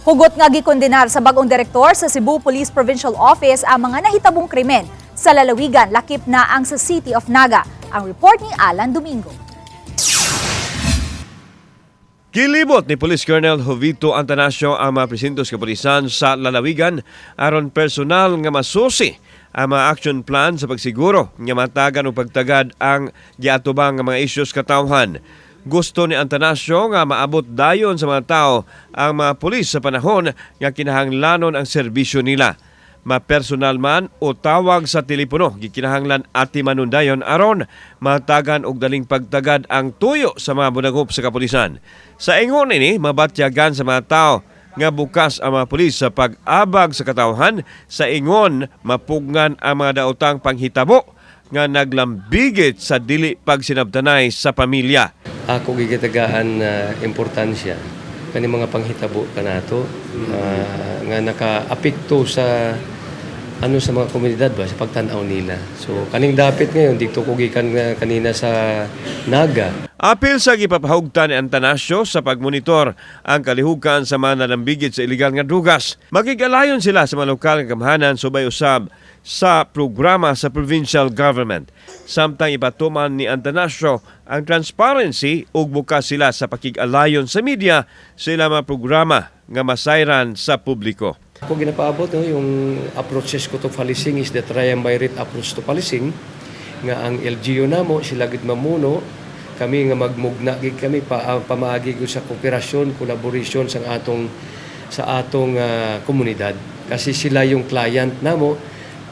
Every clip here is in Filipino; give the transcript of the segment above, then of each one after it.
Hugot nga gikondenar sa bagong direktor sa Cebu Police Provincial Office ang mga nahitabong krimen sa lalawigan lakip na ang sa City of Naga. Ang report ni Alan Domingo. Kilibot ni Police Colonel Jovito Antanasio ang mga presintos kapulisan sa lalawigan aron personal nga masusi ang mga action plan sa pagsiguro nga matagan o pagtagad ang giatubang nga mga issues katawhan. Gusto ni Antanasio nga maabot dayon sa mga tao ang mga pulis sa panahon nga kinahanglanon ang serbisyo nila. Mapersonal man o tawag sa telepono gikinahanglan ati manundayon aron matagan og daling pagtagad ang tuyo sa mga bunagop sa kapulisan. Sa ingon ini mabatyagan sa mga tao nga bukas ang mga pulis sa pag-abag sa katawhan. Sa ingon mapugnan ang mga daotang panghitabo nga naglambigit sa dili pagsinabtanay sa pamilya. Ako gigitagaan na importansya kani mga panghitabo kanato nga nakaapekto sa sa mga komunidad ba sa pagtan-aw nila. So kaning dapit ngayon dito ko gikan kanina sa Naga. Apil sa gipapahugtan ni Antanasio sa pagmonitor ang kalihukan sa mga nalambigit sa iligal nga drugas. Makigalayon sila sa mga lokal nga kamahanan subay usab sa programa sa provincial government. Samtang ipatuman ni Antanasio ang transparency ug bukas sila sa pakig-alayon sa media sa ilang mga programa nga masayran sa publiko. Ako ginapaabot yung approaches ko to policing is the try and by rate approach to policing nga ang LGU namo sila gid mamuno kami nga magmugna gid kami pamaagi ko sa kooperasyon, collaboration sa atong komunidad kasi sila yung client namo,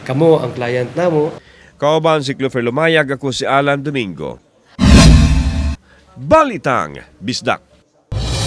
kamo ang client namo. Kauban si Clover Lumayag, ako si Alan Domingo. Balitang Bisdak.